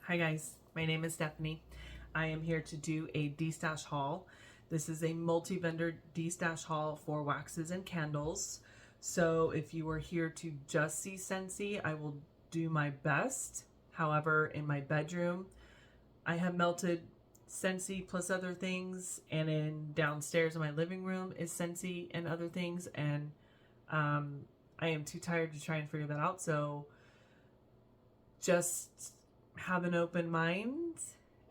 Hi guys, my name is Stephanie. I am here to do a D-stash haul. This is a multi-vendor D-stash haul for waxes and candles. So if you are here to just see Scentsy, I will do my best. However, in my bedroom, I have melted Scentsy plus other things, and in downstairs in my living room is Scentsy and other things, and I am too tired to try and figure that out. So just have an open mind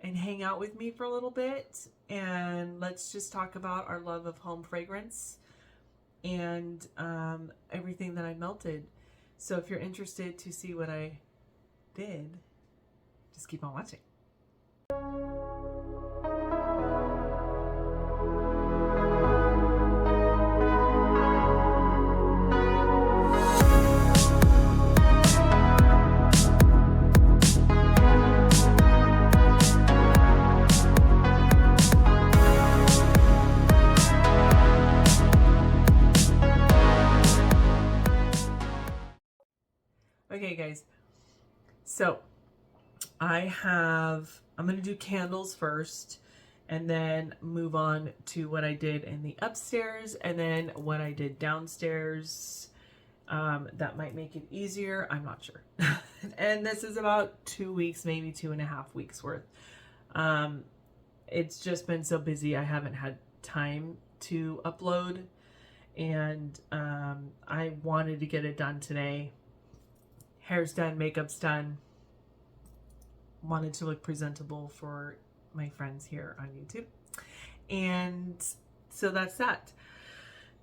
and hang out with me for a little bit, and let's just talk about our love of home fragrance and everything that I melted. So if you're interested to see what I did, just keep on watching. Okay guys, so I'm going to do candles first and then move on to what I did in the upstairs and then what I did downstairs. That might make it easier, I'm not sure. And this is about 2 weeks, maybe 2.5 weeks worth. It's just been so busy, I haven't had time to upload, and I wanted to get it done today. Hair's done, makeup's done. Wanted to look presentable for my friends here on YouTube. And so that's that.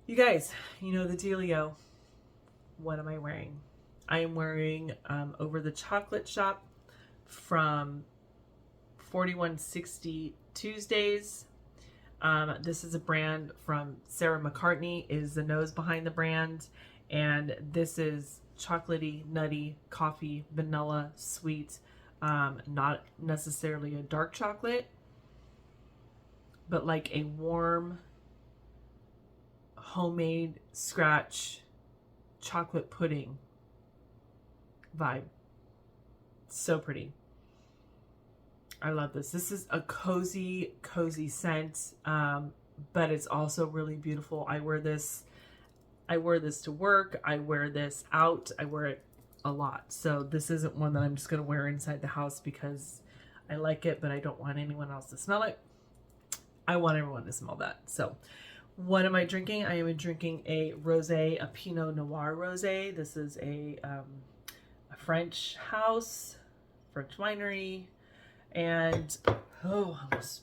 You guys, you know the dealio. What am I wearing? I am wearing Over the Chocolate Shop from 4160 Tuesdays. This is a brand from Sarah McCartney, is the nose behind the brand. And this is chocolatey, nutty, coffee, vanilla, sweet, not necessarily a dark chocolate, but like a warm, homemade scratch chocolate pudding vibe. So pretty. I love this. This is a cozy scent, but it's also really beautiful. I wear this to work, I wear this out, I wear it a lot. So this isn't one that I'm just going to wear inside the house because I like it, but I don't want anyone else to smell it. I want everyone to smell that. So what am I drinking? I am drinking a rosé, a Pinot Noir rosé. This is a French house, French winery, and almost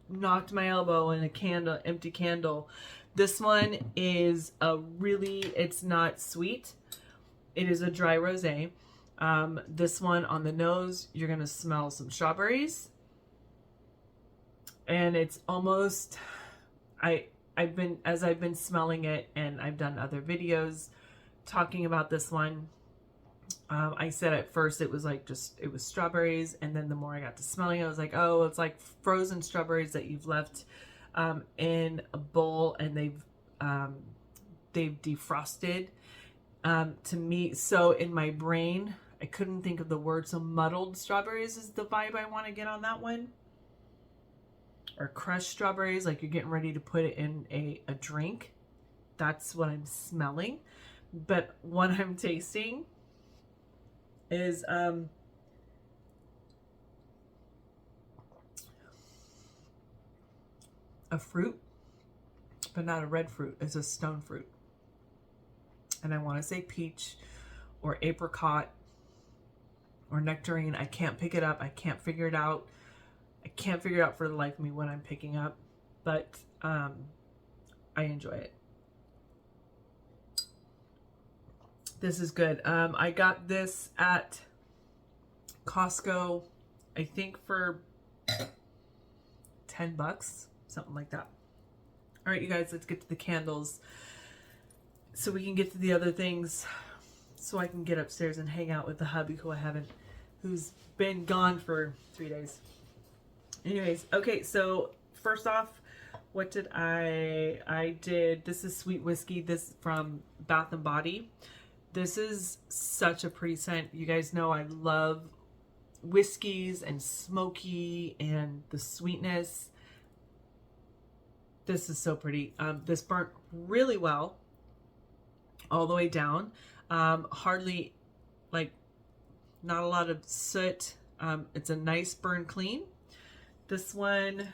knocked my elbow in a empty candle. This one is it's not sweet. It is a dry rosé. This one on the nose, you're going to smell some strawberries. And it's almost, I've been smelling it, and I've done other videos talking about this one. I said at first it was it was strawberries, and then the more I got to smelling it, I was like, oh, it's like frozen strawberries that you've left in a bowl, and they've defrosted. To me, so in my brain, I couldn't think of the word. So muddled strawberries is the vibe I want to get on that one. Or crushed strawberries, like you're getting ready to put it in a drink. That's what I'm smelling. But what I'm tasting is a fruit, but not a red fruit. It's a stone fruit. And I want to say peach or apricot or nectarine. I can't pick it up. I can't figure it out. I can't figure out for the life of me what I'm picking up, but I enjoy it. This is good. I got this at Costco, I think for $10, something like that. All right, you guys, let's get to the candles so we can get to the other things, so I can get upstairs and hang out with the hubby who's been gone for 3 days. Anyways, okay, so first off, what did I did, this is Sweet Whiskey, this from Bath and Body. This is such a pretty scent. You guys know I love whiskeys and smoky and the sweetness. This is so pretty. This burnt really well all the way down. Hardly, like, not a lot of soot. It's a nice burn clean. This one,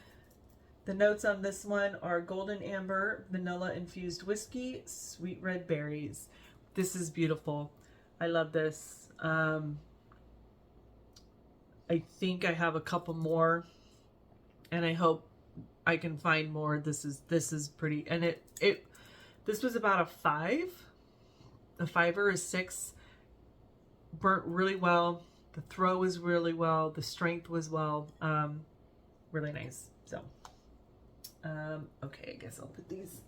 the notes on this one are golden amber, vanilla infused whiskey, sweet red berries. This is beautiful. I love this. I think I have a couple more, and I hope I can find more. This is pretty, and this was about a 5. A 5 or a 6. Burnt really well. The throw was really well. The strength was well. Really nice. So, okay, I guess I'll put these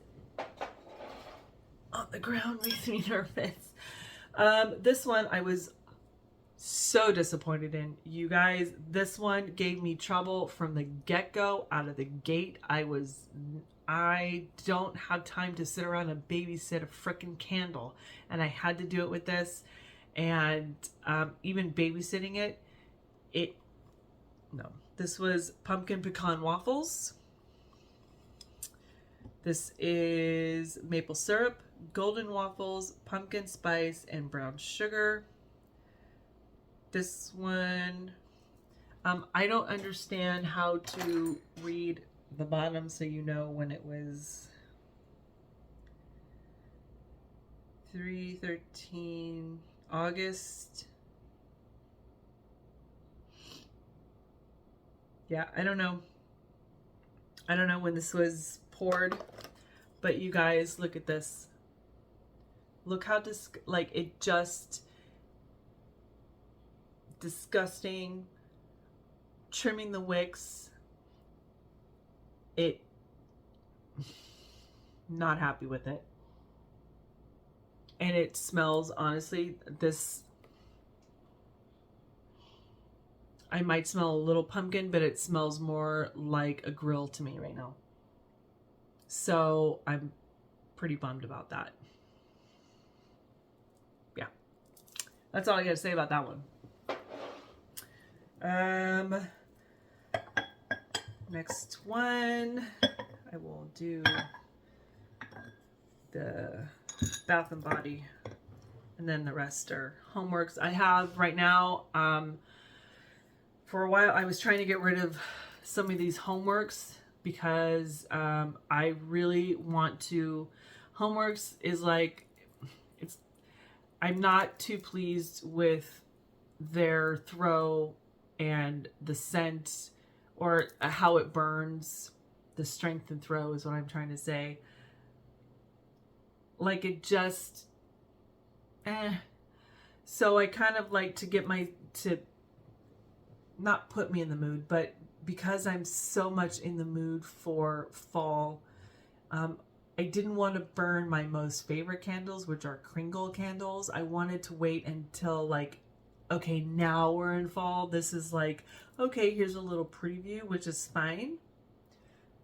on the ground. Makes me nervous. This one I was so disappointed in. You guys, this one gave me trouble from the get-go, out of the gate. I don't have time to sit around and babysit a frickin' candle, and I had to do it with this. And even babysitting no. This was pumpkin pecan waffles. This is maple syrup, golden waffles, pumpkin spice, and brown sugar. This one, I don't understand how to read the bottom so you know when it was 3/13 August. Yeah, I don't know when this was poured, but you guys, look at this. Look how it just disgusting. Trimming the wicks. Not happy with it. And it smells, honestly, I might smell a little pumpkin, but it smells more like a grill to me right now. So I'm pretty bummed about that. Yeah. That's all I gotta say about that one. Next one, I will do the Bath and Body, and then the rest are homeworks. I have right now, for a while I was trying to get rid of some of these homeworks because I really want to. Homeworks is like, I'm not too pleased with their throw and the scent or how it burns. The strength and throw is what I'm trying to say. Like, it just so I kind of like to get to not put me in the mood, but because I'm so much in the mood for fall, I didn't want to burn my most favorite candles, which are Kringle candles. I wanted to wait until, like, okay, now we're in fall. This is like, okay, here's a little preview, which is fine.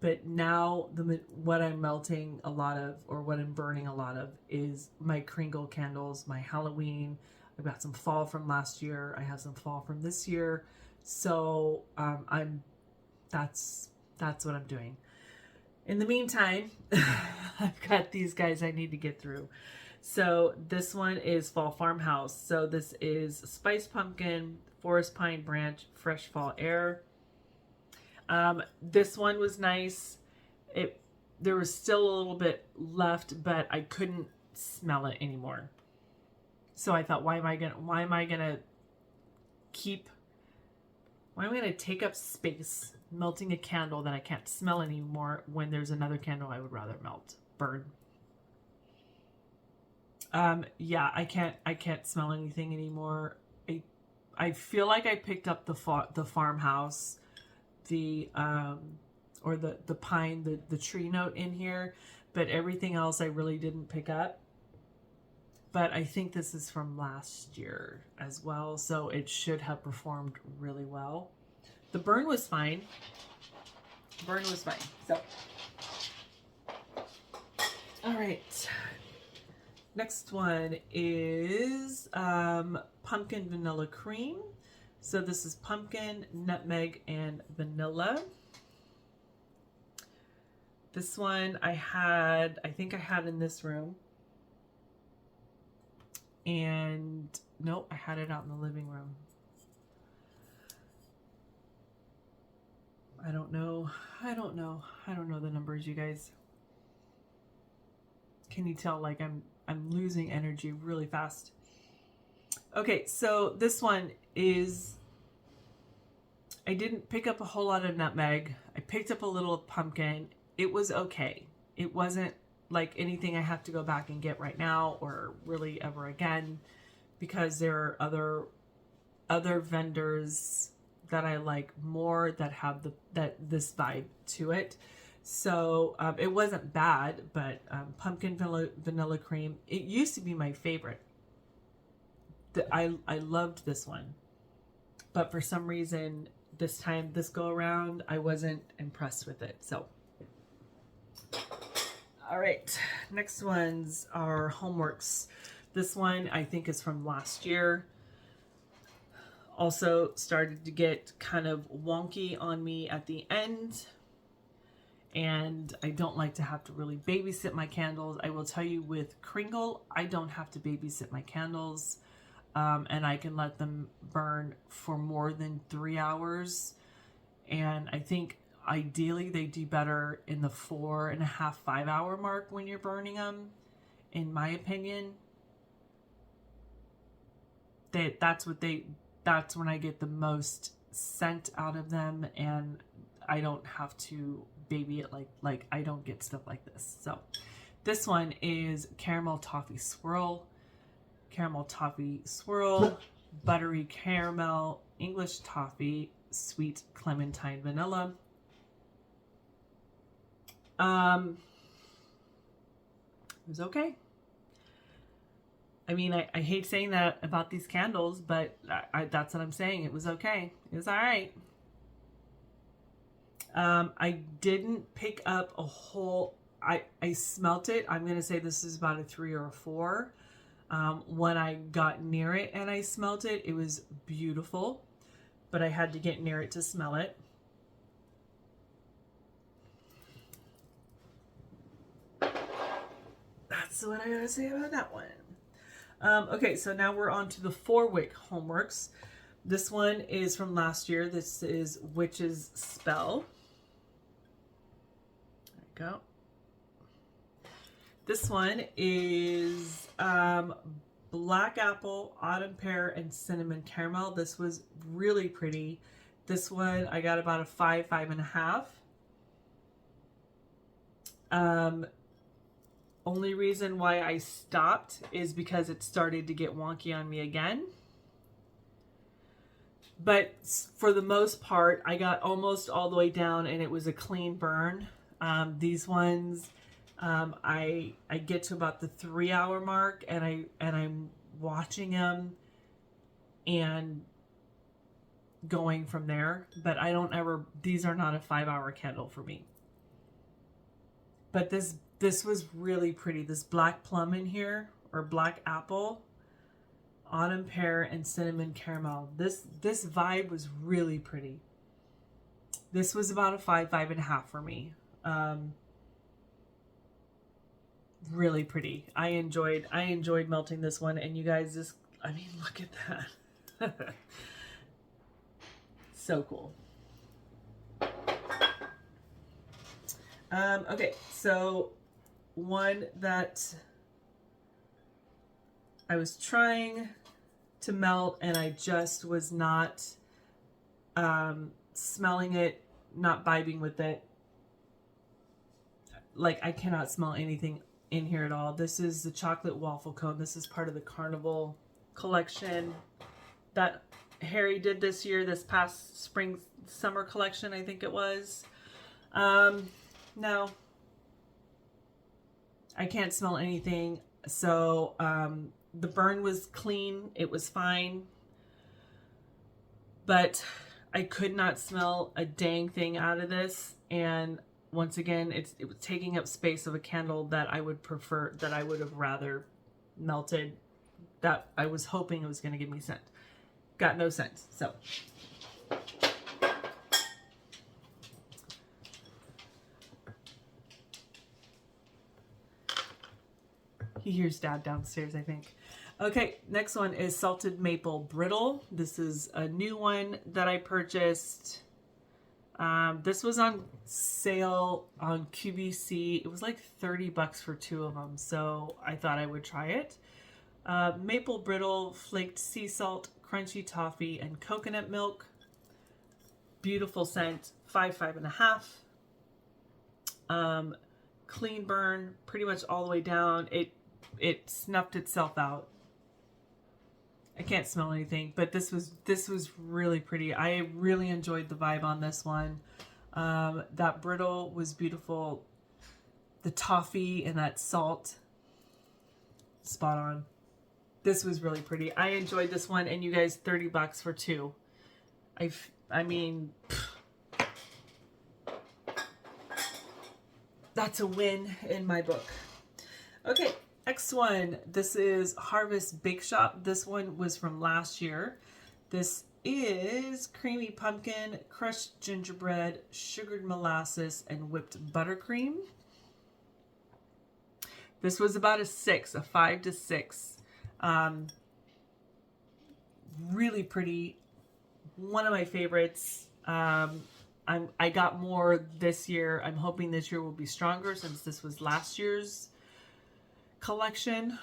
But now what I'm melting a lot of, or what I'm burning a lot of, is my Kringle candles, my Halloween. I've got some fall from last year. I have some fall from this year. So that's what I'm doing. In the meantime, I've got these guys I need to get through. So this one is Fall Farmhouse. So this is Spice Pumpkin, Forest Pine Branch, Fresh Fall Air. This one was nice. There was still a little bit left, but I couldn't smell it anymore. So I thought, why am I gonna take up space melting a candle that I can't smell anymore when there's another candle I would rather burn. Yeah, I can't smell anything anymore. I feel like I picked up the farmhouse, the pine, the tree note in here, but everything else I really didn't pick up. But I think this is from last year as well, so it should have performed really well. The burn was fine. So, all right. Next one is pumpkin vanilla cream. So this is pumpkin, nutmeg, and vanilla. This one I think I had in this room. And nope, I had it out in the living room. I don't know the numbers, you guys. Can you tell like I'm losing energy really fast? Okay, so this one is, I didn't pick up a whole lot of nutmeg. I picked up a little pumpkin. It was okay. It wasn't like anything I have to go back and get right now or really ever again, because there are other vendors that I like more that have this vibe to it. So it wasn't bad, but pumpkin vanilla cream, it used to be my favorite. I loved this one, but for some reason this go around, I wasn't impressed with it. So all right, next ones are homeworks. This one I think is from last year. Also started to get kind of wonky on me at the end, and I don't like to have to really babysit my candles. I will tell you, with Kringle, I don't have to babysit my candles, and I can let them burn for more than 3 hours. And I think ideally they do better in the 4.5, 5 hour mark when you're burning them, in my opinion. That's when I get the most scent out of them, and I don't have to baby it like I don't get stuff like this. So this one is caramel toffee swirl, buttery caramel, English toffee, sweet clementine vanilla. It was okay. I mean, I hate saying that about these candles, but that's what I'm saying. It was okay. It was all right. I didn't pick up a whole, I smelt it. I'm going to say this is about a 3 or a 4. When I got near it and I smelt it, it was beautiful, but I had to get near it to smell it. That's what I gotta say about that one. Okay, so now we're on to the 4-wick homeworks. This one is from last year. This is Witch's Spell. There you go. This one is black apple, autumn pear, and cinnamon caramel. This was really pretty. This one I got about a 5, 5.5. Only reason why I stopped is because it started to get wonky on me again. But for the most part, I got almost all the way down and it was a clean burn. These ones, I get to about the 3 hour mark and I'm watching them and going from there. But I don't ever, these are not a 5 hour candle for me. But this was really pretty. This black plum in here, or black apple, autumn pear, and cinnamon caramel. This vibe was really pretty. This was about a 5, 5.5 for me. Really pretty. I enjoyed melting this one, and you guys, this, I mean, look at that. So cool. Okay, so one that I was trying to melt and I just was not smelling it, not vibing with it. Like, I cannot smell anything in here at all. This is the chocolate waffle cone. This is part of the Carnival collection that Harry did this year, this past spring summer collection, I think it was. No, I can't smell anything. So the burn was clean. It was fine. But I could not smell a dang thing out of this. And once again, it was taking up space of a candle that I would prefer, that I would have rather melted, that I was hoping it was going to give me scent. got no scent. So he hears Dad downstairs, I think. Okay, next one is salted maple brittle. This is a new one that I purchased. This was on sale on QVC. It was like 30 bucks for 2 of them, so I thought I would try it. Maple brittle, flaked sea salt, crunchy toffee, and coconut milk. Beautiful scent, 5.5. Clean burn, pretty much all the way down. It snuffed itself out. I can't smell anything, but this was really pretty. I really enjoyed the vibe on this one. That brittle was beautiful. The toffee and that salt, spot on. This was really pretty. I enjoyed this one, and you guys, 30 bucks for 2. I mean, that's a win in my book. Okay. Next one, this is Harvest Bake Shop. This one was from last year. This is creamy pumpkin, crushed gingerbread, sugared molasses, and whipped buttercream. This was about a 6, a 5 to 6. Really pretty. One of my favorites. I got more this year. I'm hoping this year will be stronger since this was last year's collection.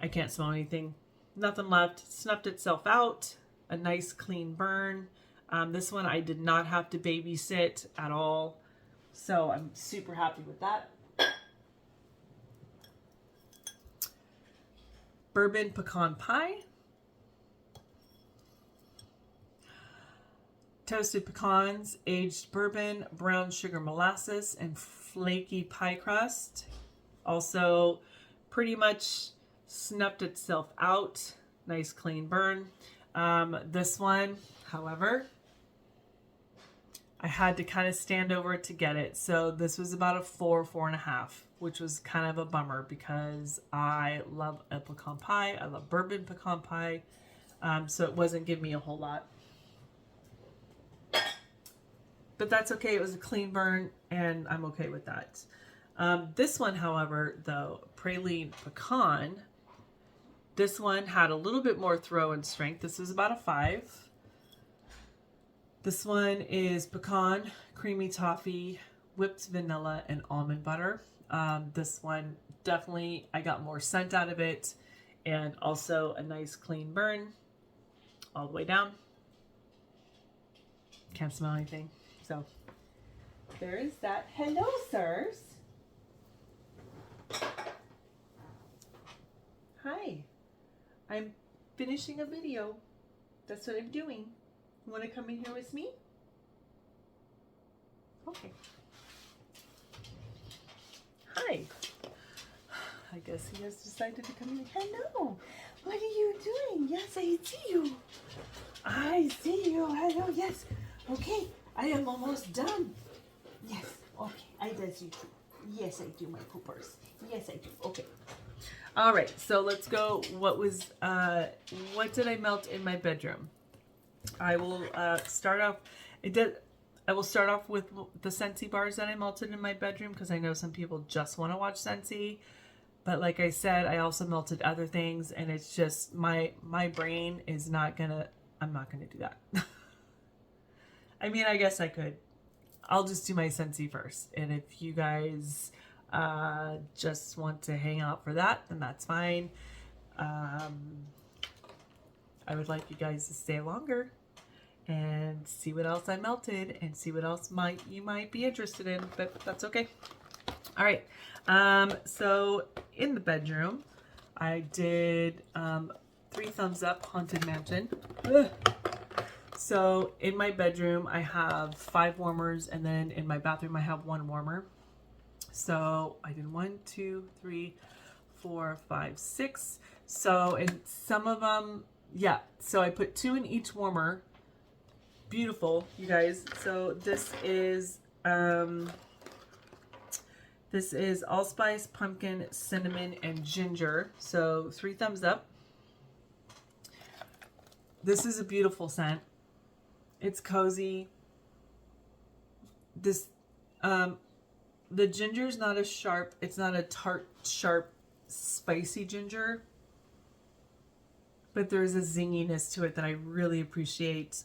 I can't smell anything. Nothing left. Snuffed itself out. A nice clean burn. This one I did not have to babysit at all, so I'm super happy with that. Bourbon pecan pie. Toasted pecans, aged bourbon, brown sugar molasses, and flaky pie crust. Also, pretty much snuffed itself out. Nice clean burn. This one, however, I had to kind of stand over it to get it. So this was about a 4, 4.5, which was kind of a bummer because I love a pecan pie. I love bourbon pecan pie. So it wasn't giving me a whole lot. But that's okay. It was a clean burn, and I'm okay with that. This one, however, though, praline pecan, this one had a little bit more throw and strength. This is about a 5. This one is pecan, creamy toffee, whipped vanilla, and almond butter. This one, definitely, I got more scent out of it, and also a nice clean burn all the way down. Can't smell anything. So there is that. Hello, sirs. Hi. I'm finishing a video. That's what I'm doing. You want to come in here with me? Okay. Hi. I guess he has decided to come in. Hello. What are you doing? Yes, I see you. I see you. Hello. Yes. Okay. I am almost done. Yes. Okay. I does you too. Yes, I do, my poopers. Yes, I do. Okay. All right. So let's go. What did I melt in my bedroom? I will start off. I will start off with the Scentsy bars that I melted in my bedroom because I know some people just want to watch Scentsy. But like I said, I also melted other things, and it's just my brain is not gonna. I'm not gonna do that. I mean, I guess I could. I'll just do my Scentsy first, and if you guys just want to hang out for that, then that's fine. I would like you guys to stay longer and see what else I melted and see what else you might be interested in, but that's okay. All right. So in the bedroom, I did 3 thumbs up Haunted Mansion. Ugh. So in my bedroom, I have 5 warmers, and then in my bathroom, I have 1 warmer. So I did 1, 2, 3, 4, 5, 6. So in some of them, yeah. So I put 2 in each warmer. Beautiful, you guys. So this is allspice, pumpkin, cinnamon, and ginger. So 3 thumbs up. This is a beautiful scent. It's cozy. This, the ginger is not a sharp, it's not a tart, sharp, spicy ginger, but there's a zinginess to it that I really appreciate.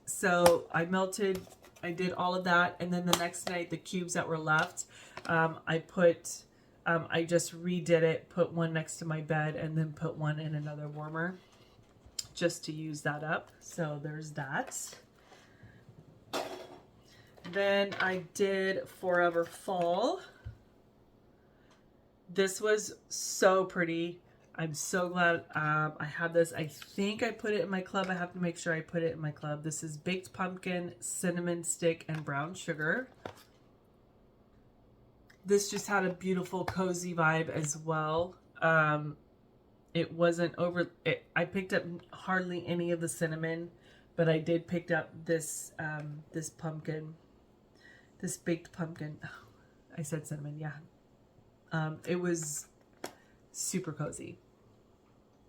So I did all of that, and then the next night, the cubes that were left, I just redid it, put one next to my bed, and then put one in another warmer, just to use that up. So there's that. Then I did Forever Fall. This was so pretty. I'm so glad I have this. I think I put it in my club. I have to make sure I put it in my club. This is baked pumpkin, cinnamon stick, and brown sugar. This just had a beautiful cozy vibe as well. It wasn't over. I picked up hardly any of the cinnamon, but I did pick up this this pumpkin, this baked pumpkin. Oh, I said cinnamon, yeah. It was super cozy.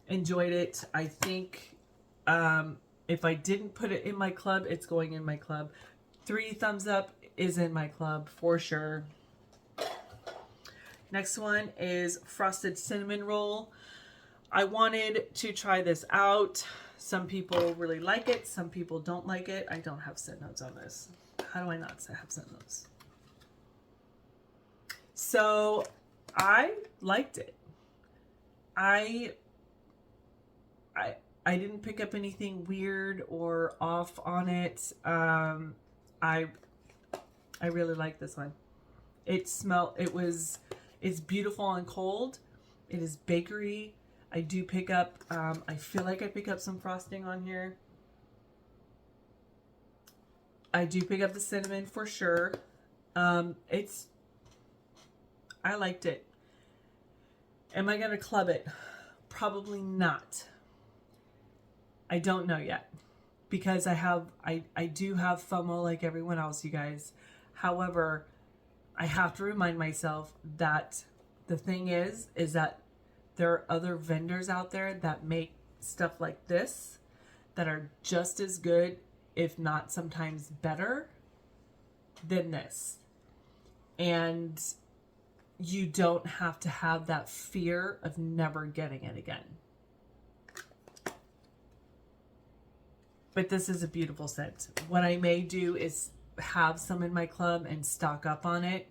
Enjoyed it. I think if I didn't put it in my club, it's going in my club. 3 thumbs up is in my club for sure. Next one is Frosted Cinnamon Roll. I wanted to try this out. Some people really like it. Some people don't like it. I don't have scent notes on this. How do I not have scent notes? So I liked it. I didn't pick up anything weird or off on it. I really like this one. It's beautiful on cold. It is bakery. I do pick up, I feel like I pick up some frosting on here. I do pick up the cinnamon for sure. I liked it. Am I going to club it? Probably not. I don't know yet, because I do have FOMO like everyone else, you guys. However, I have to remind myself that the thing is that there are other vendors out there that make stuff like this that are just as good, if not sometimes better than this. And you don't have to have that fear of never getting it again. But this is a beautiful scent. What I may do is have some in my club and stock up on it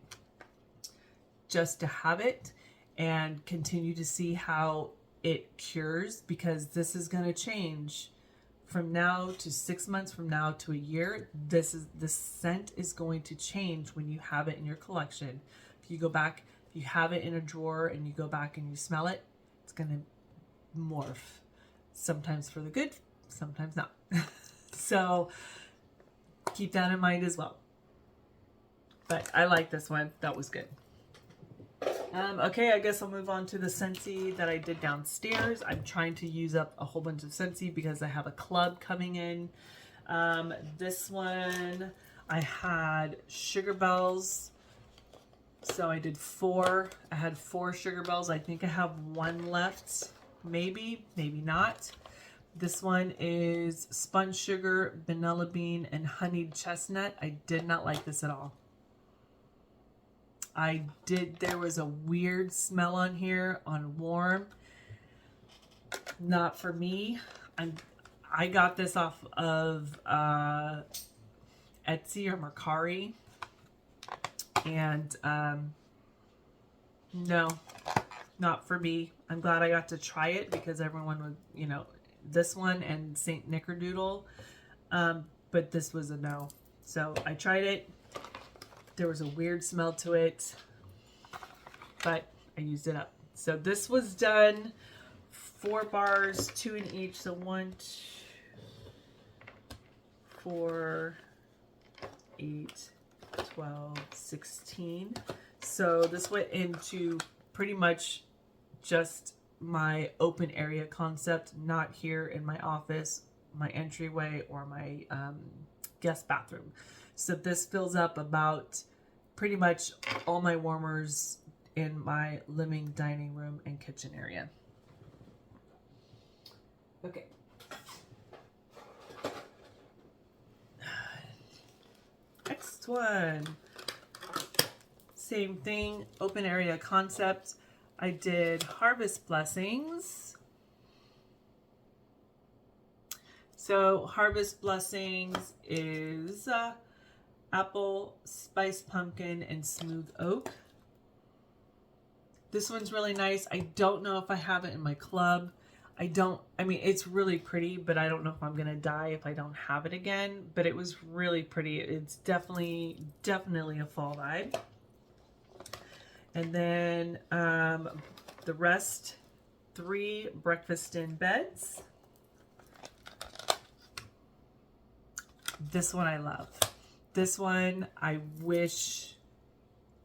just to have it and continue to see how it cures, because this is going to change from now to 6 months from now to a year. The scent is going to change when you have it in your collection. If you go back, if you have it in a drawer and you go back and you smell it, it's going to morph. Sometimes for the good, sometimes not. So keep that in mind as well. But I like this one. That was good. Okay, I guess I'll move on to the Scentsy that I did downstairs. I'm trying to use up a whole bunch of Scentsy because I have a club coming in. This one, I had Sugar Bells. So I did 4. I had 4 Sugar Bells. I think I have 1 left. Maybe, maybe not. This one is Spun Sugar, Vanilla Bean, and Honeyed Chestnut. I did not like this at all. There was a weird smell on here on warm. Not for me. I got this off of Etsy or Mercari. And no, not for me. I'm glad I got to try it because everyone would, you know, this one and Saint Nickerdoodle. But this was a no. So I tried it. There was a weird smell to it, but I used it up. So this was done 4 bars, 2 in each. So 1, 2, 4, 8, 12, 16. So this went into pretty much just my open area concept, not here in my office, my entryway, or my guest bathroom. So this fills up about pretty much all my warmers in my living, dining room, and kitchen area. Okay, next one. Same thing, open area concept. I did Harvest Blessings. So Harvest Blessings is apple, spiced pumpkin, and smooth oak. This one's really nice. I don't know if I have it in my club. I mean, it's really pretty, but I don't know if I'm going to die if I don't have it again. But it was really pretty. It's definitely a fall vibe. And then the rest, 3 breakfast in beds. This one I love. This one I wish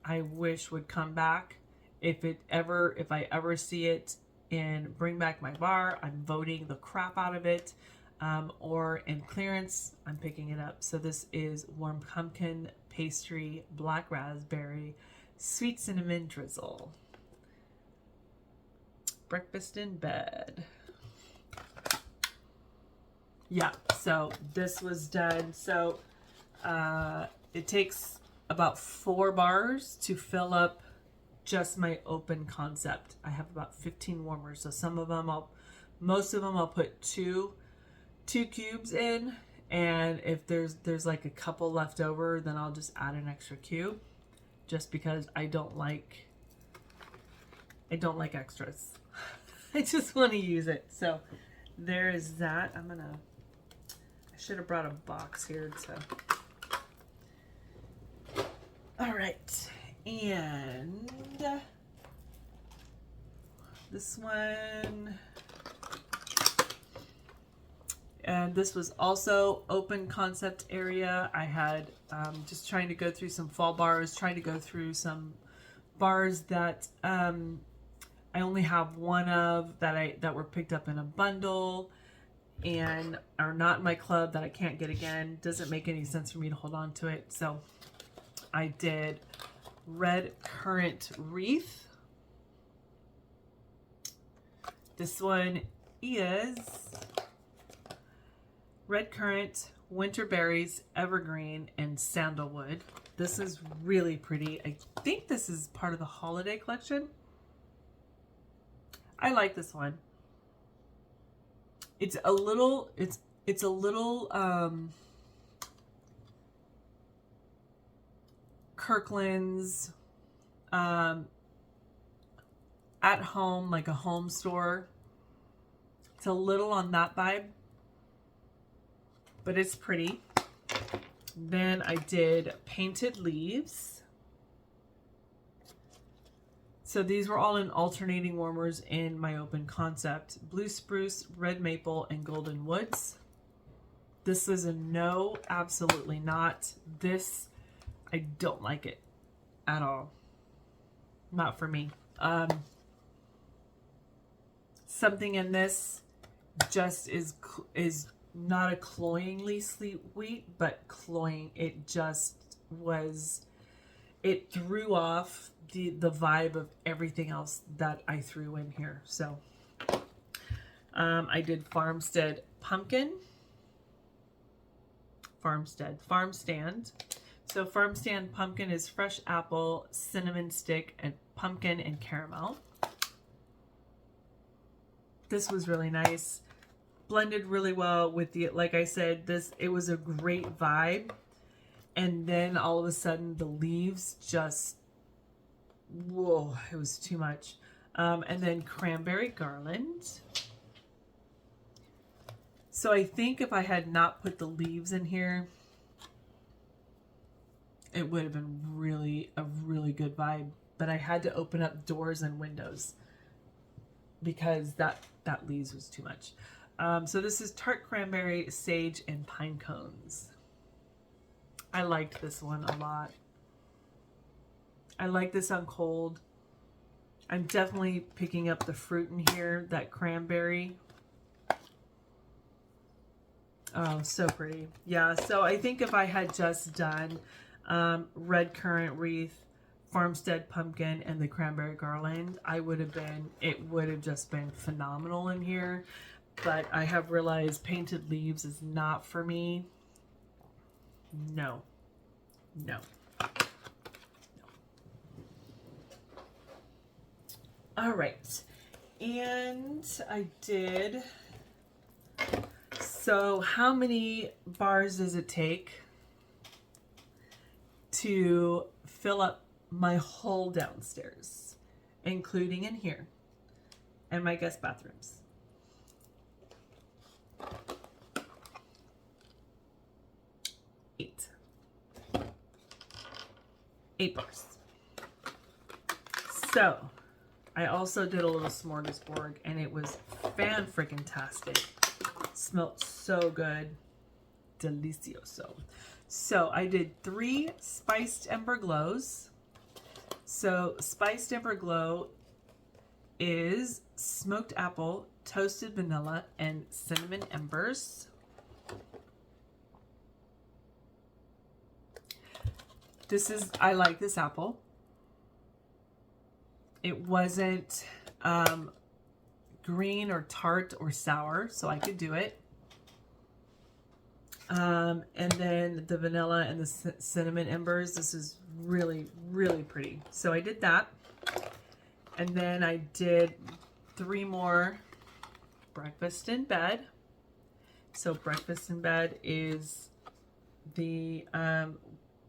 would come back. If I ever see it in Bring Back My Bar, I'm voting the crap out of it. Or in clearance, I'm picking it up. So this is warm pumpkin pastry, black raspberry, sweet cinnamon drizzle. Breakfast in bed. Yeah, so this was done. So it takes about 4 bars to fill up just my open concept. I have about 15 warmers, so most of them I'll put two cubes in, and if there's like a couple left over, then I'll just add an extra cube, just because I don't like extras. I just want to use it. So there is that. I should have brought a box here to. All right. And this one, and this was also open concept area. I had just trying to go through some fall bars, trying to go through some bars that I only have one of that were picked up in a bundle and are not in my club that I can't get again. Doesn't make any sense for me to hold on to it. So I did red currant wreath. This one is red currant, winter berries, evergreen, and sandalwood. This is really pretty. I think this is part of the holiday collection. I like this one. It's a little Kirkland's at home, like a home store. It's a little on that vibe, but it's pretty. Then I did painted leaves. So these were all in alternating warmers in my open concept. Blue spruce, red maple, and golden woods. This is a no, absolutely not. This, I don't like it at all. Not for me. Something in this just is not a cloyingly sweet, but cloying. It just was, it threw off the vibe of everything else that I threw in here. So I did farmstead pumpkin. Farmstand. So farmstand pumpkin is fresh apple, cinnamon stick, and pumpkin and caramel. This was really nice. Blended really well with the, like I said, it was a great vibe. And then all of a sudden the leaves just, whoa, it was too much. And then cranberry garland. So I think if I had not put the leaves in here, it would have been a really good vibe. But I had to open up doors and windows because that leaves was too much. So this is tart cranberry, sage, and pine cones. I liked this one a lot. I like this on cold. I'm definitely picking up the fruit in here, that cranberry. Oh, so pretty. Yeah, so I think if I had just done red currant wreath, farmstead pumpkin, and the cranberry garland, it would have just been phenomenal in here. But I have realized painted leaves is not for me. No. No. All right. And I did. So how many bars does it take to fill up my whole downstairs, including in here and my guest bathrooms? 8. 8 bars. So I also did a little smorgasbord, and it was fan-freaking-tastic. Smelled so good. Delicioso. So I did 3 spiced ember glows. So spiced ember glow is smoked apple, toasted vanilla, and cinnamon embers. I like this apple. It wasn't green or tart or sour, so I could do it. And then the vanilla and the cinnamon embers. This is really, really pretty. So I did that. And then I did 3 more breakfast in bed. So breakfast in bed is the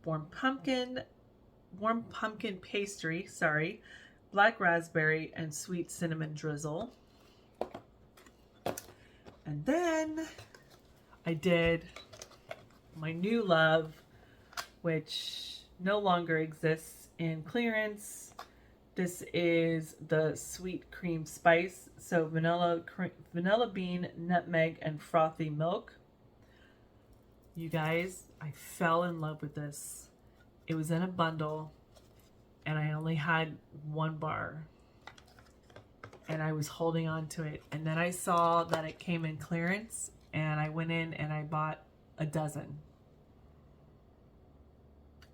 warm pumpkin pastry, black raspberry and sweet cinnamon drizzle. And then I did my new love, which no longer exists in clearance. This is the sweet cream spice. So vanilla bean, nutmeg, and frothy milk. You guys, I fell in love with this. It was in a bundle, and I only had 1 bar, and I was holding on to it. And then I saw that it came in clearance, and I went in and I bought a dozen.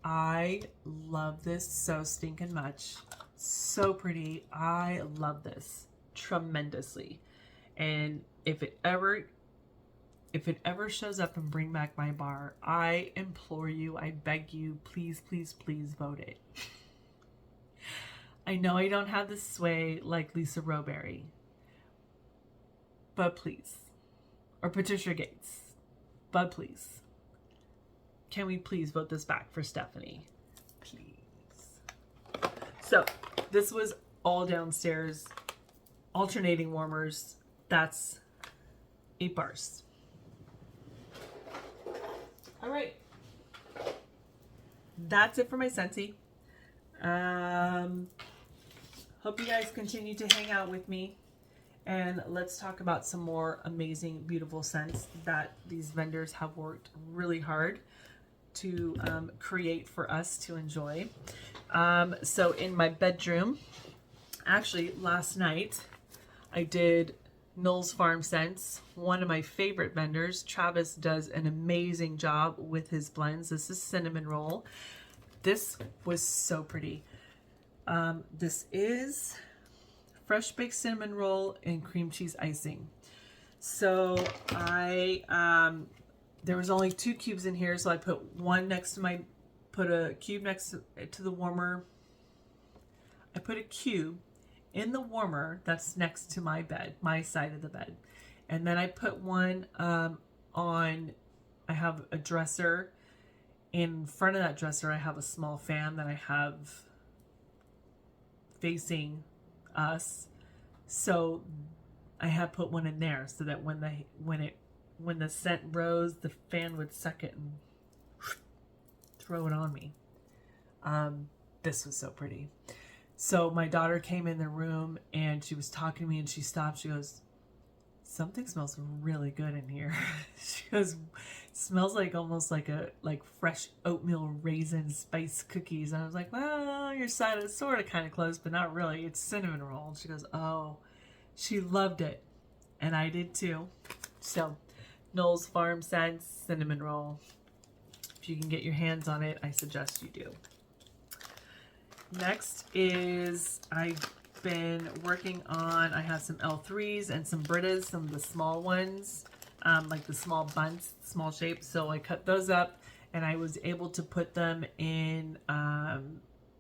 I love this so stinking much. So pretty. I love this tremendously. And if it ever shows up and bring back my bar, I implore you, I beg you, please, please, please vote it. I know I don't have the sway like Lisa Roberry, but please. Or Patricia Gates, but please. Can we please vote this back for Stephanie? Please. So this was all downstairs, alternating warmers. That's 8 bars. All right. That's it for my Scentsy. Hope you guys continue to hang out with me, and let's talk about some more amazing, beautiful scents that these vendors have worked really hard to create for us to enjoy. So in my bedroom, actually last night, I did Knoll's Farm Scents, one of my favorite vendors. Travis does an amazing job with his blends. This is Cinnamon Roll. This was so pretty. This is fresh baked cinnamon roll and cream cheese icing. So there was only 2 cubes in here, so I put a cube next to the warmer. I put a cube in the warmer that's next to my bed, my side of the bed. And then I put one I have a dresser. In front of that dresser, I have a small fan that I have facing us. So I had put one in there so that when the scent rose, the fan would suck it and throw it on me. This was so pretty. So my daughter came in the room and she was talking to me, and she stopped. She goes, "Something smells really good in here." She goes, "Smells like almost like fresh oatmeal raisin spice cookies." And I was like, "Well, your side is sort of kind of close, but not really. It's cinnamon roll." And she goes, "Oh." She loved it, and I did too. So Knoll's Farm Scents Cinnamon Roll. If you can get your hands on it, I suggest you do. Next is I've been working on, I have some L3s and some Britas, some of the small ones, like the small buns, small shapes. So I cut those up and I was able to put them in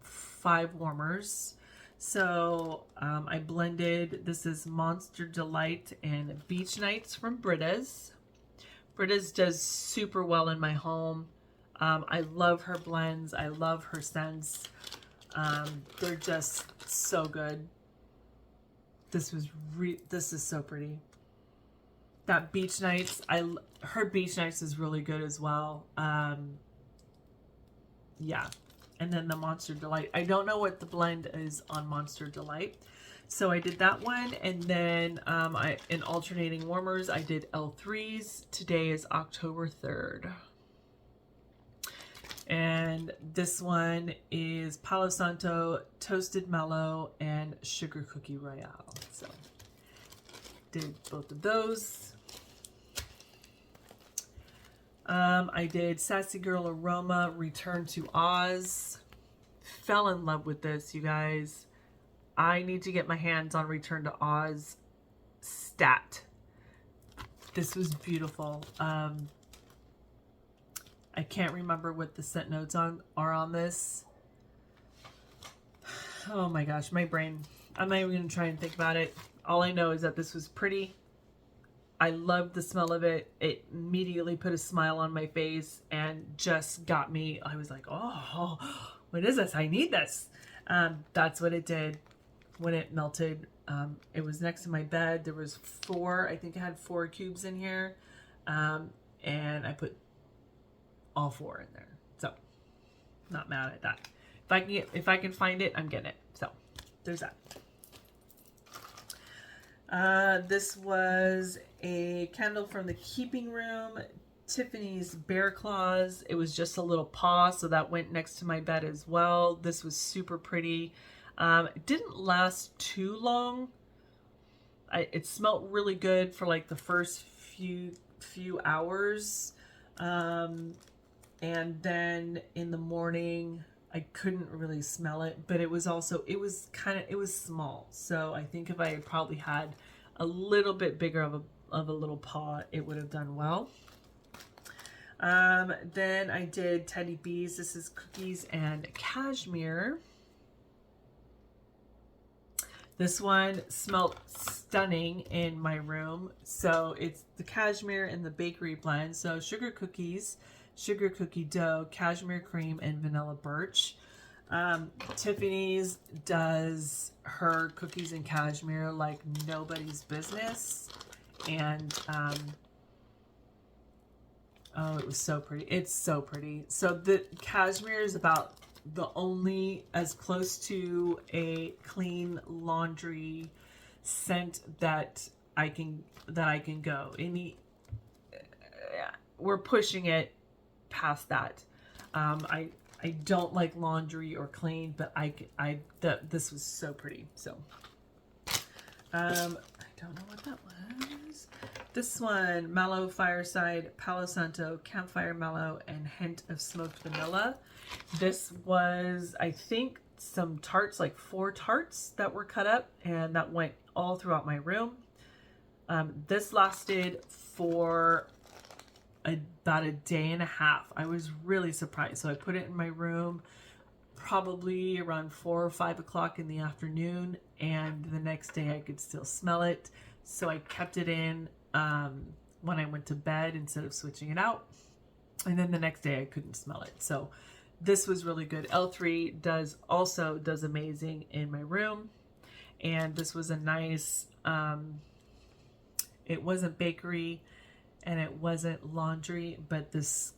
5 warmers. So I blended, this is Monster Delight and Beach Nights from Britta's. Britta's does super well in my home. I love her blends. I love her scents. They're just so good. This is so pretty. That Beach Nights, her Beach Nights is really good as well. Yeah. And then the Monster Delight. I don't know what the blend is on Monster Delight. So I did that one. And then in alternating warmers, I did L3s. Today is October 3rd. And this one is Palo Santo, Toasted Mellow, and Sugar Cookie Royale. So did both of those. I did Sassy Girl Aroma, Return to Oz. Fell in love with this, you guys. I need to get my hands on Return to Oz stat. This was beautiful. I can't remember what the scent notes are on this. Oh my gosh, my brain. I'm not even going to try and think about it. All I know is that this was pretty. I loved the smell of it. It immediately put a smile on my face and just got me. I was like, oh, what is this? I need this. That's what it did when it melted. It was next to my bed. There was 4, I think I had 4 cubes in here. And I put all 4 in there. So, not mad at that. If I can find it, I'm getting it. So, there's that. This was a candle from the Keeping Room, Tiffany's Bear Claws. It was just a little paw, so that went next to my bed as well. This was super pretty. It didn't last too long. It smelled really good for like the first few hours. And then in the morning, I couldn't really smell it, but it was small. So I think if I had probably had a little bit bigger of a little paw, it would have done well. Then I did Teddy Bees. This is Cookies and Cashmere. This one smelled stunning in my room. So it's the cashmere and the bakery blend. So sugar cookies, sugar cookie dough, cashmere cream, and vanilla birch. Tiffany's does her cookies and cashmere like nobody's business. And oh, it was so pretty. It's so pretty. So the cashmere is about the only as close to a clean laundry scent that I can go. We're pushing it past that. I don't like laundry or clean, but this was so pretty. So I don't know what that was. This one, Mallow Fireside, Palo Santo, Campfire Mallow, and Hint of Smoked Vanilla. This was, I think, some tarts, like 4 tarts that were cut up, and that went all throughout my room. This lasted for about a day and a half. I was really surprised. So I put it in my room probably around 4 or 5 o'clock in the afternoon, and the next day I could still smell it. So I kept it in when I went to bed instead of switching it out. And then the next day I couldn't smell it. So this was really good. L3 does amazing in my room. And this was a nice, it wasn't bakery and it wasn't laundry, but this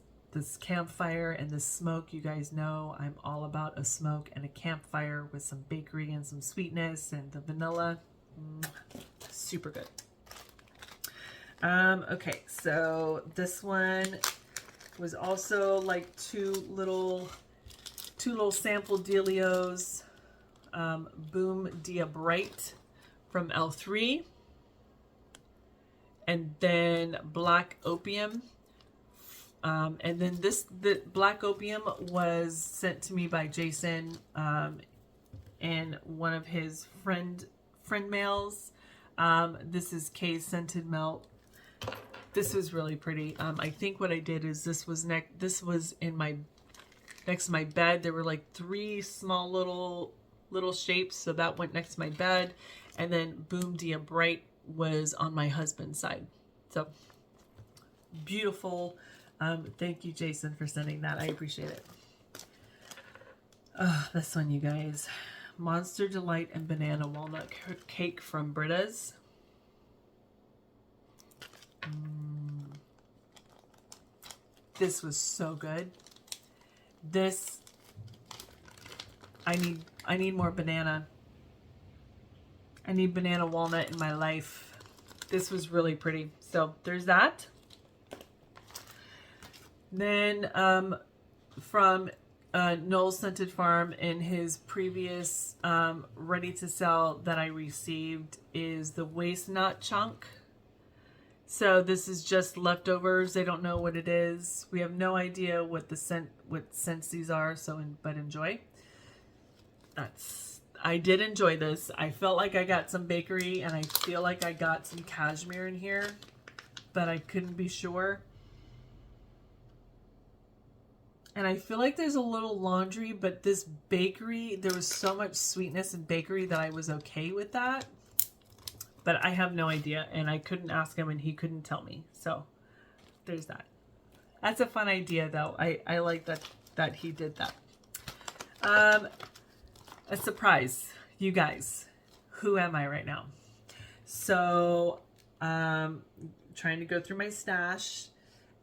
campfire and this smoke, you guys know I'm all about a smoke and a campfire with some bakery and some sweetness and the vanilla. Super good. Okay, so this one was also like two little sample dealios. Boom Dia Bright from L3, and then Black Opium. And then the Black Opium was sent to me by Jason in one of his friend mails. This is Kay's Scented Melt. This was really pretty. I think what I did is this was in my next to my bed. There were like 3 small little shapes, so that went next to my bed, and then Boom Dia Bright was on my husband's side. So beautiful. Thank you, Jason, for sending that. I appreciate it. This one, you guys. Monster Delight and Banana Walnut Cake from Britta's. This was so good. This, I need more banana. I need banana walnut in my life. This was really pretty. So there's that. Then from Noel's Scented Farm, in his previous ready to sell that I received, is the waste nut chunk. So this is just leftovers. They don't know what it is. We have no idea what scents these are. So, but enjoy. I did enjoy this. I felt like I got some bakery, and I feel like I got some cashmere in here, but I couldn't be sure. And I feel like there's a little laundry, but this bakery, there was so much sweetness in bakery that I was okay with that. But I have no idea, and I couldn't ask him, and he couldn't tell me. So there's that. That's a fun idea, though. I like that he did that. A surprise, you guys. Who am I right now? So trying to go through my stash,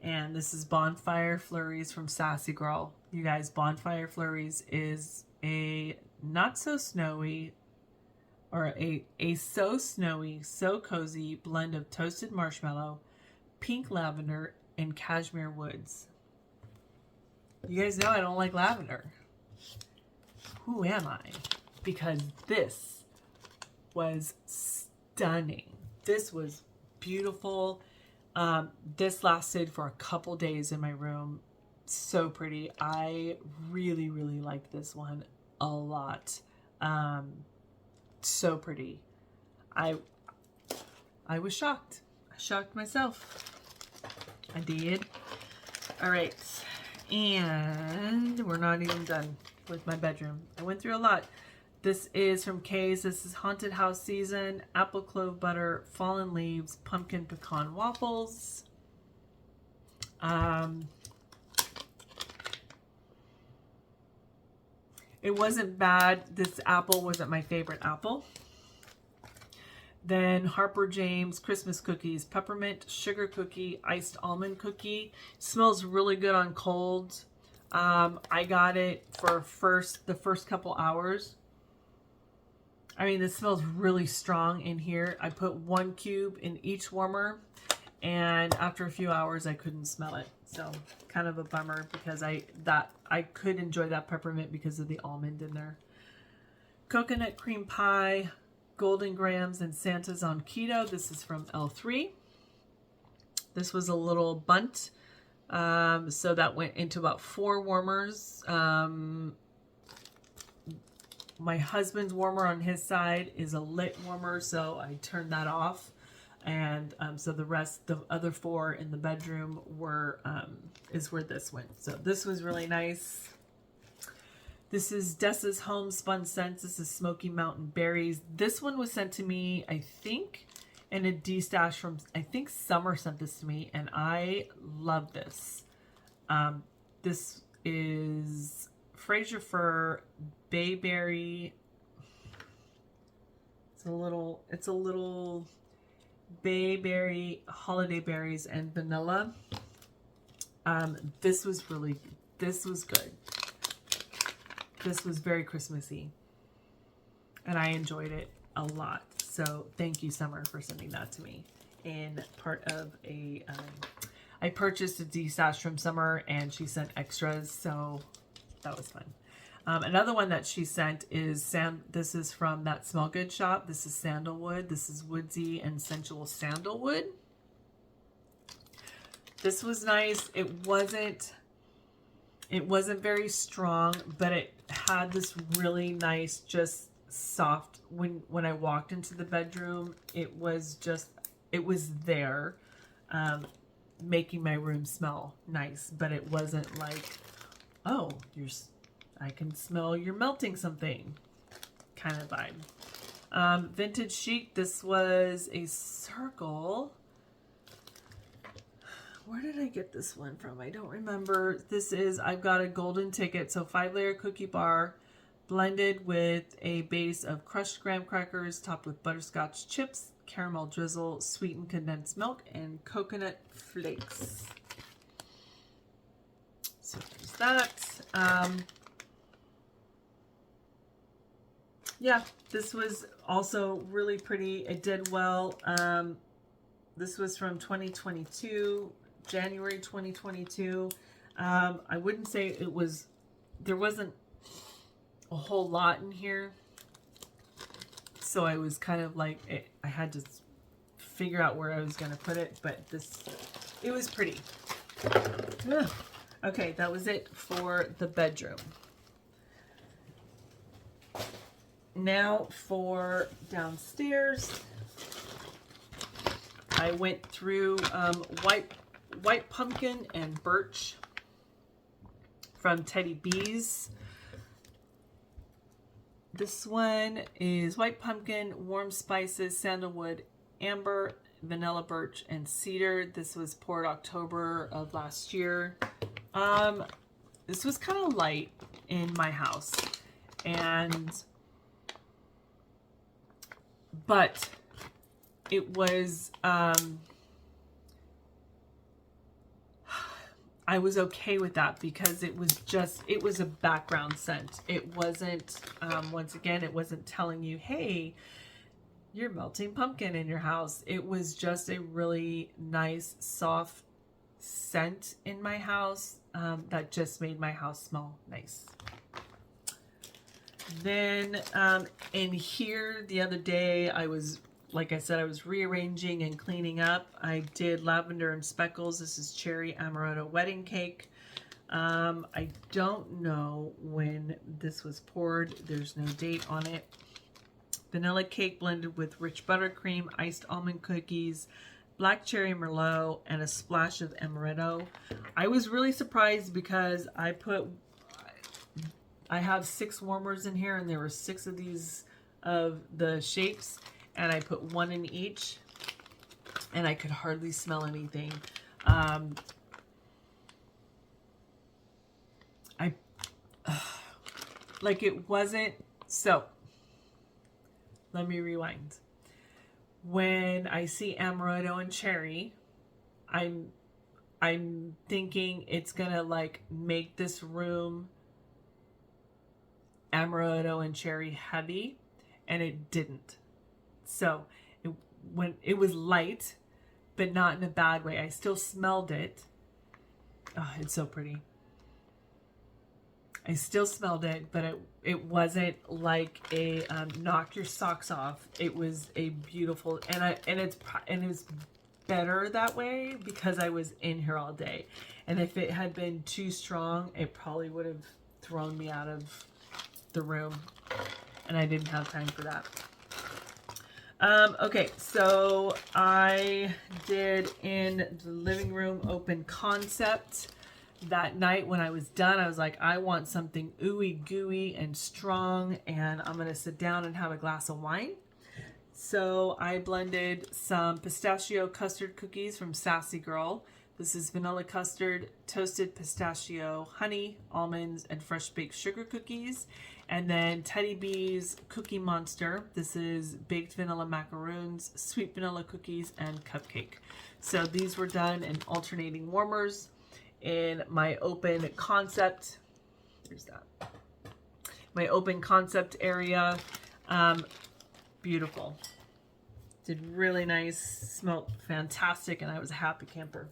and this is Bonfire Flurries from Sassy Girl. You guys, Bonfire Flurries is a not so snowy, or a so snowy, so cozy blend of toasted marshmallow, pink lavender, and cashmere woods. You guys know I don't like lavender. Who am I? Because this was stunning. This was beautiful. This lasted for a couple days in my room. So pretty. I really, really like this one a lot. So pretty. I was shocked. I shocked myself. I did. All right. And we're not even done with my bedroom. I went through a lot. This is from Kay's. This is Haunted House Season. Apple clove butter, fallen leaves, pumpkin pecan waffles. It wasn't bad. This apple wasn't my favorite apple. Then Harper James Christmas cookies, peppermint sugar cookie, iced almond cookie. Smells really good on cold. I got it for the first couple hours. I mean, this smells really strong in here. I put 1 cube in each warmer, and after a few hours, I couldn't smell it. So kind of a bummer, because I could enjoy that peppermint because of the almond in there. Coconut cream pie, Golden Grams, and Santa's on keto. This is from L3. This was a little bunt. So that went into about 4 warmers. My husband's warmer on his side is a lit warmer, so I turned that off. And so the other 4 in the bedroom were is where this went. So this was really nice. This is Dessa's Homespun Scents. This is Smoky Mountain Berries. This one was sent to me, I think, in a D-stash from, I think Summer sent this to me, and I love this. This is Fraser Fir, Bayberry. It's a little bayberry, holiday berries, and vanilla. This was good. This was very Christmassy, and I enjoyed it a lot. So thank you, Summer, for sending that to me. In part of a, I purchased a D-stash from Summer, and she sent extras, so that was fun. Another one that she sent is this is from that Smell Good shop. This is Sandalwood. This is Woodsy and Sensual Sandalwood. This was nice. It wasn't very strong, but it had this really nice, just soft, when I walked into the bedroom, it was there. making my room smell nice, but it wasn't like, oh, I can smell you're melting something kind of vibe. Vintage chic. This was a circle. Where did I get this one from? I don't remember. This is, I've got a golden ticket. So 5-layer cookie bar blended with a base of crushed graham crackers topped with butterscotch chips, caramel drizzle, sweetened condensed milk, and coconut flakes. So there's that. Yeah, this was also really pretty. It did well. This was from 2022, January 2022. I wouldn't say it was, there wasn't a whole lot in here. So I was kind of like, I had to figure out where I was going to put it, but it was pretty. Ugh. Okay, that was it for the bedroom. Now for downstairs, I went through white pumpkin and birch from Teddy Bees. This one is white pumpkin, warm spices, sandalwood, amber, vanilla birch, and cedar. This was poured October of last year. This was kind of light in my house, but it was, I was okay with that because it was a background scent. It wasn't, once again, it wasn't telling you, hey, you're melting pumpkin in your house. It was just a really nice, soft scent in my house that just made my house smell nice. Then in here the other day, like I said, I was rearranging and cleaning up. I did lavender and speckles. This is cherry amaretto wedding cake. I don't know when this was poured. There's no date on it. Vanilla cake blended with rich buttercream, iced almond cookies, black cherry merlot, and a splash of amaretto. I was really surprised because I have 6 warmers in here, and there were 6 of these of the shapes, and I put 1 in each, and I could hardly smell anything. Like it wasn't, so let me rewind. When I see amaretto and cherry, I'm thinking it's gonna like make this room amaretto and cherry heavy, and it didn't. So when it was light, but not in a bad way. I still smelled it. Oh, it's so pretty. I still smelled it, but it wasn't like a knock your socks off. It was a beautiful, and it was better that way because I was in here all day. And if it had been too strong, it probably would have thrown me out of the room, and I didn't have time for that. Okay, so I did in the living room open concept. That night when I was done, I was like, I want something ooey gooey and strong, and I'm gonna sit down and have a glass of wine. So I blended some pistachio custard cookies from Sassy Girl. This is vanilla custard, toasted pistachio, honey, almonds, and fresh baked sugar cookies. And then Teddy Bees Cookie Monster. This is baked vanilla macaroons, sweet vanilla cookies, and cupcake. So these were done in alternating warmers in my open concept. There's that. My open concept area. Beautiful. Did really nice, smelled fantastic, and I was a happy camper.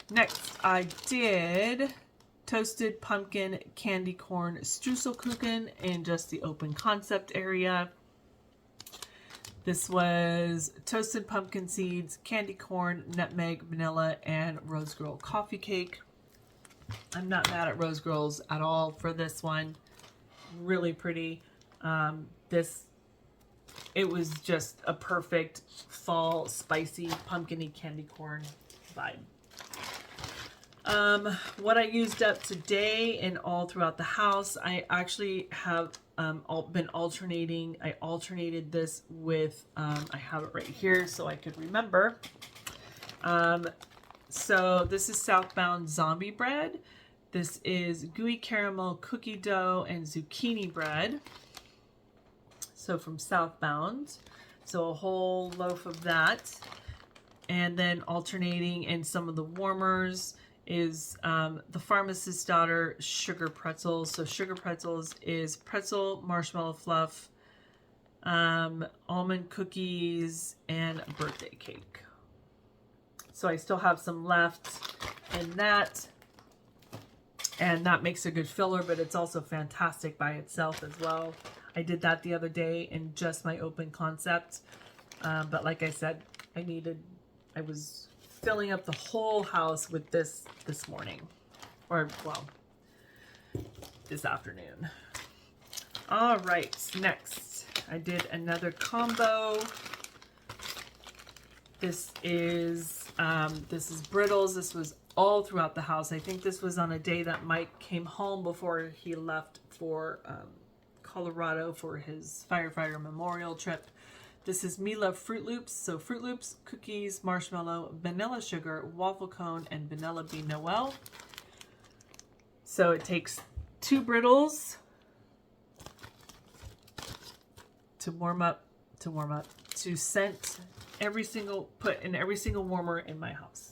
Next, I did toasted pumpkin candy corn streuselkuchen in just the open concept area. This was toasted pumpkin seeds, candy corn, nutmeg, vanilla, and rose girl coffee cake. I'm not mad at rose girls at all for this one. Really pretty. This it was just a perfect fall spicy pumpkin-y candy corn vibe. What I used up today and all throughout the house, I actually have been alternating. I alternated this with, I have it right here so I could remember. So this is Southbound Zombie Bread. This is gooey caramel cookie dough and zucchini bread. So from Southbound. So a whole loaf of that. And then alternating in some of the warmers is the Pharmacist's Daughter sugar pretzels. So sugar pretzels is pretzel, marshmallow fluff, almond cookies, and a birthday cake. So I still have some left in that. And that makes a good filler, but it's also fantastic by itself as well. I did that the other day in just my open concept. But like I said, I was filling up the whole house with this morning. Or, well, this afternoon. All right, next. I did another combo. This is Brittles. This was all throughout the house. I think this was on a day that Mike came home before he left for Colorado for his firefighter memorial trip. This is Me Love Fruit Loops. So Fruit Loops, cookies, marshmallow, vanilla sugar, waffle cone, and vanilla bean Noel. So it takes 2 Brittles to scent put in every single warmer in my house.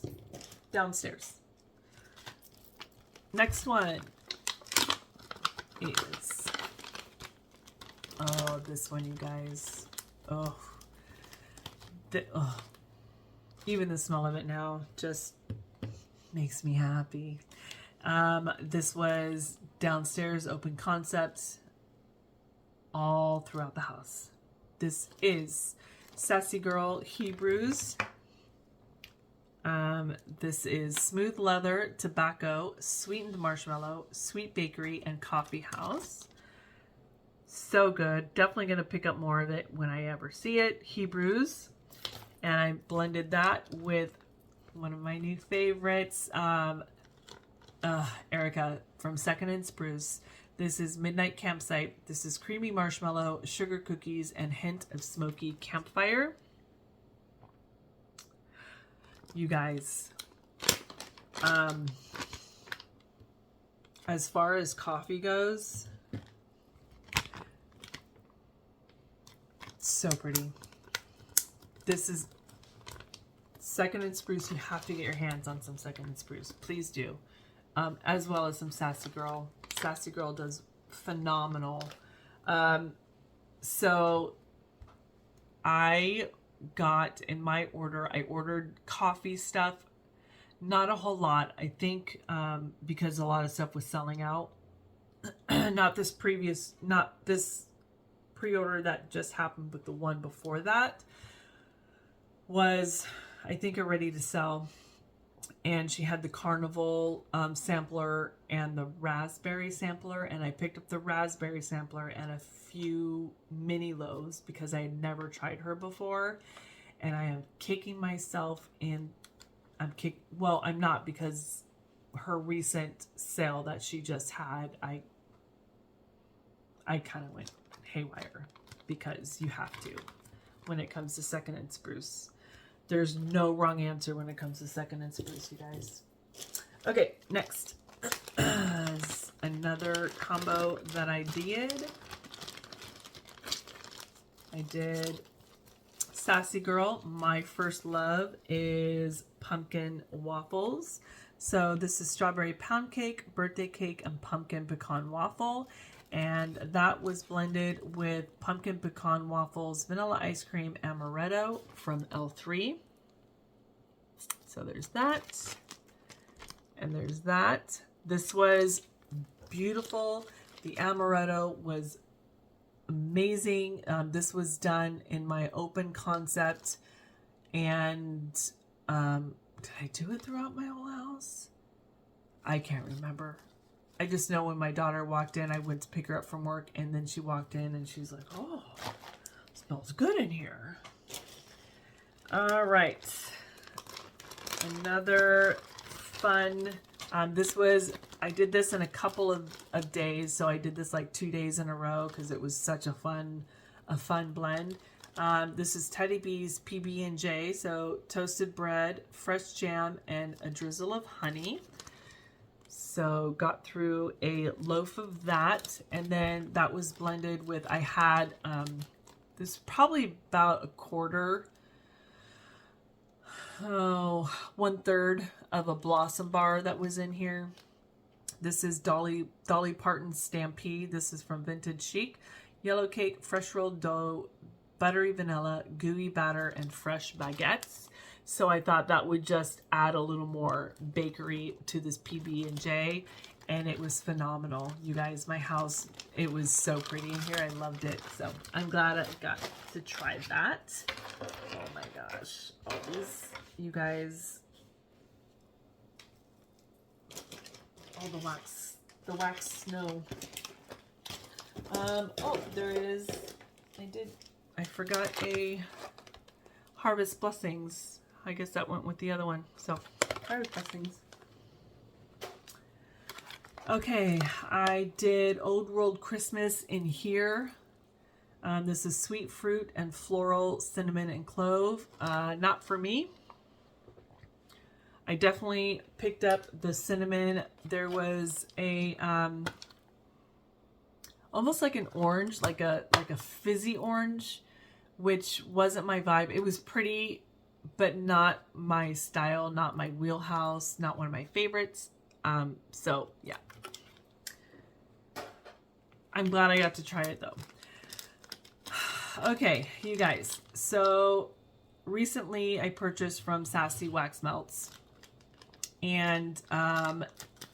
Downstairs. Next one is, oh, this one, you guys. Oh, even the smell of it now just makes me happy. This was downstairs, open concept, all throughout the house. This is Sassy Girl Hebrews. This is Smooth Leather, Tobacco, Sweetened Marshmallow, Sweet Bakery, and Coffee House. So good. Definitely going to pick up more of it when I ever see it. Hebrews. And I blended that with one of my new favorites, Erica from Second and Spruce. This is Midnight Campsite. This is Creamy Marshmallow, Sugar Cookies, and Hint of Smoky Campfire. You guys, as far as coffee goes, so pretty. This is Second and Spruce. You have to get your hands on some Second and Spruce. Please do. As well as some Sassy Girl. Sassy Girl does phenomenal. So I got in my order, I ordered coffee stuff, not a whole lot. I think because a lot of stuff was selling out. not this pre-order that just happened, but the one before that was, I think, ready to sell. And she had the carnival sampler and the raspberry sampler, and I picked up the raspberry sampler and a few mini loaves because I had never tried her before, and I am kicking myself in. I'm not, because her recent sale that she just had, I kind of went haywire, because you have to when it comes to Second and Spruce. There's no wrong answer when it comes to Second and Spruce, you guys. Okay, next is another combo that I did. I did Sassy Girl. My first love is pumpkin waffles. So this is strawberry pound cake, birthday cake, and pumpkin pecan waffle. And that was blended with pumpkin pecan waffles, vanilla ice cream, amaretto from L3. So there's that. And there's that. This was beautiful. The amaretto was amazing. This was done in my open concept. And did I do it throughout my whole house? I can't remember. I just know when my daughter walked in, I went to pick her up from work, and then she walked in and she's like, oh, smells good in here. All right. Another fun, I did this in a couple of days. So I did this like 2 days in a row because it was such a fun blend. This is Teddy B's PB&J. So toasted bread, fresh jam, and a drizzle of honey. So got through a loaf of that, and then that was blended with, I had, this probably about a quarter, 1/3 of a Blossom bar that was in here. This is Dolly Parton's Stampede. This is from Vintage Chic. Yellow cake, fresh rolled dough, buttery vanilla, gooey batter, and fresh baguettes. So I thought that would just add a little more bakery to this PB&J, and it was phenomenal. You guys, my house, it was so pretty in here. I loved it. So I'm glad I got to try that. Oh my gosh. All these, you guys, all the wax snow. Oh, there is, I forgot a Harvest Blessings. I guess that went with the other one. So, Harvest Blessings. Okay, I did Old World Christmas in here. This is sweet fruit and floral, cinnamon and clove. Not for me. I definitely picked up the cinnamon. There was a almost like an orange, like a fizzy orange, which wasn't my vibe. It was pretty, but not my style, not my wheelhouse, not one of my favorites. So yeah, I'm glad I got to try it though. Okay, you guys, so recently I purchased from Sassy Wax Melts, and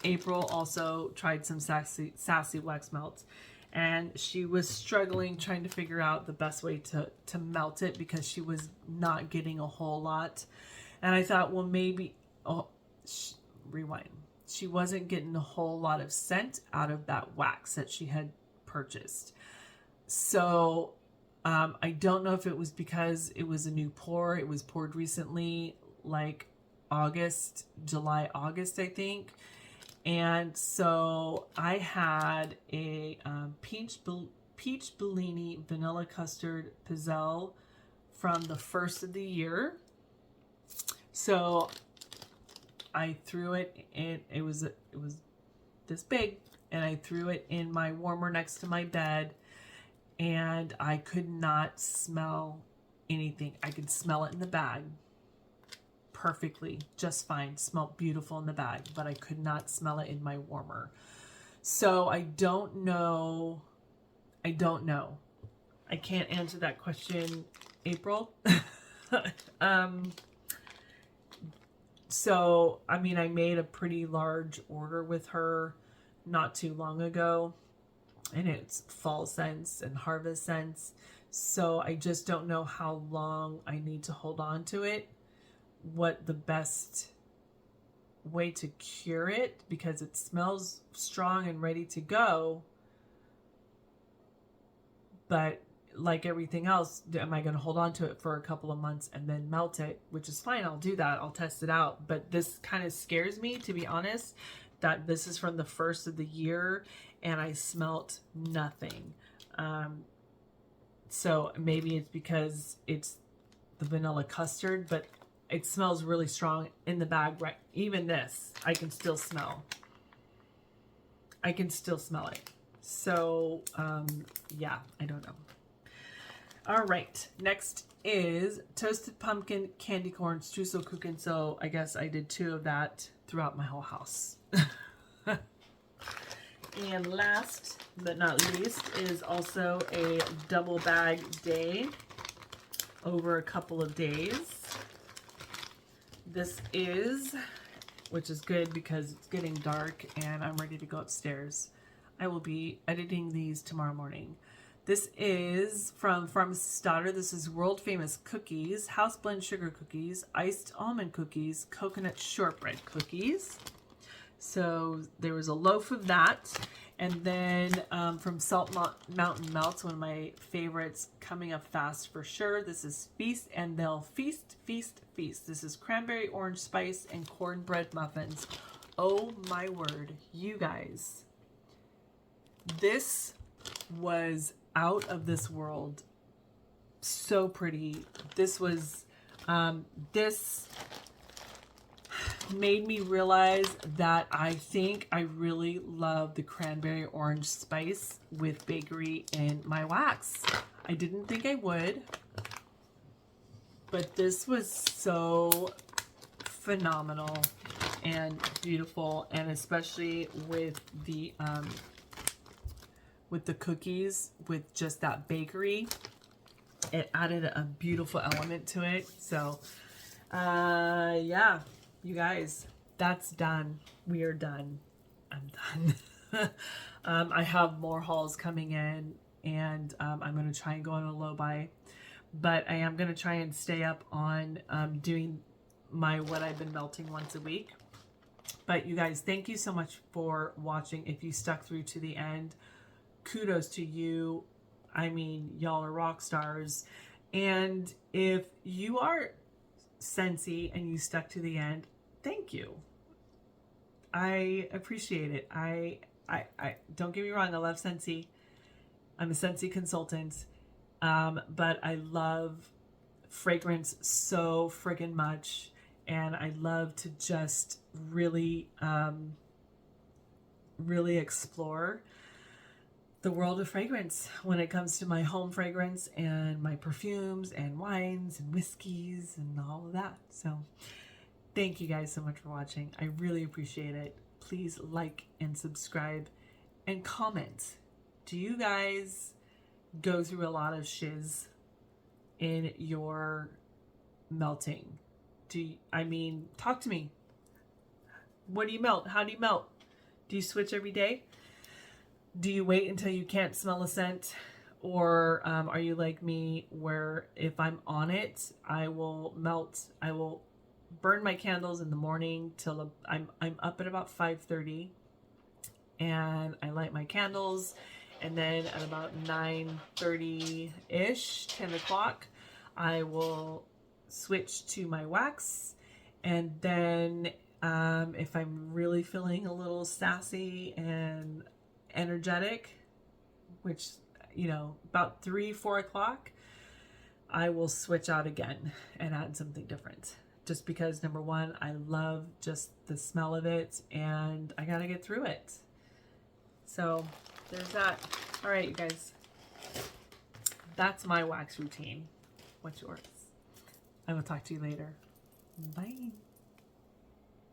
April also tried some Sassy Wax Melts, and she was struggling trying to figure out the best way to melt it because she was not getting a whole lot. And I thought, well, maybe, rewind. She wasn't getting a whole lot of scent out of that wax that she had purchased. So I don't know if it was because it was a new pour. It was poured recently, like July, August, I think. And so I had a peach Bellini vanilla custard pizzelle from the first of the year. So I threw it in. It was this big, and I threw it in my warmer next to my bed, and I could not smell anything. I could smell it in the bag perfectly, just fine, smelled beautiful in the bag, but I could not smell it in my warmer. So I don't know. I can't answer that question, April. So, I mean, I made a pretty large order with her not too long ago, and it's fall scents and harvest scents. So I just don't know how long I need to hold on to it, what the best way to cure it, because it smells strong and ready to go. But like everything else, am I going to hold on to it for a couple of months and then melt it? Which is fine. I'll do that. I'll test it out. But this kind of scares me, to be honest, that this is from the first of the year and I smelt nothing. So maybe it's because it's the vanilla custard, but it smells really strong in the bag, right? Even this, I can still smell. I can still smell it. So, yeah, I don't know. All right, next is toasted pumpkin candy corn Streuselkuchen. So I guess I did 2 of that throughout my whole house. And last but not least is also a double bag day over a couple of days. This is, which is good because it's getting dark and I'm ready to go upstairs. I will be editing these tomorrow morning. This is from Pharmacist's Daughter. This is world famous cookies, house blend sugar cookies, iced almond cookies, coconut shortbread cookies. So there was a loaf of that, And then from Salt Mountain Melts, one of my favorites, coming up fast for sure. This is Feast and They'll Feast, Feast, Feast. This is cranberry orange spice and cornbread muffins. Oh my word, you guys. This was out of this world. So pretty. This was, this made me realize that I think I really love the cranberry orange spice with bakery in my wax. I didn't think I would, but this was so phenomenal and beautiful, and especially with the cookies, with just that bakery, it added a beautiful element to it. So yeah, you guys, that's done. We are done. I'm done. I have more hauls coming in, and I'm going to try and go on a low buy, but I am going to try and stay up on doing my what I've been melting once a week. But you guys, thank you so much for watching. If you stuck through to the end, kudos to you. I mean, y'all are rock stars. And if you are Scentsy and you stuck to the end, thank you. I appreciate it. I don't get me wrong, I love Scentsy. I'm a Scentsy consultant, but I love fragrance so friggin' much, and I love to just really really explore the world of fragrance when it comes to my home fragrance and my perfumes and wines and whiskeys and all of that. So thank you guys so much for watching. I really appreciate it. Please like and subscribe and comment. Do you guys go through a lot of shiz in your melting? I mean, talk to me. What do you melt? How do you melt? Do you switch every day? Do you wait until you can't smell a scent? Or are you like me, where if I'm on it, I will melt, I will burn my candles in the morning till I'm up at about 5:30, and I light my candles, and then at about 9:30-ish, 10 o'clock, I will switch to my wax. And then if I'm really feeling a little sassy and energetic, which, you know, about 3-4 o'clock, I will switch out again and add something different, just because, number one, I love just the smell of it, and I gotta get through it. So there's that. All right, you guys, that's my wax routine. What's yours? I will talk to you later. Bye.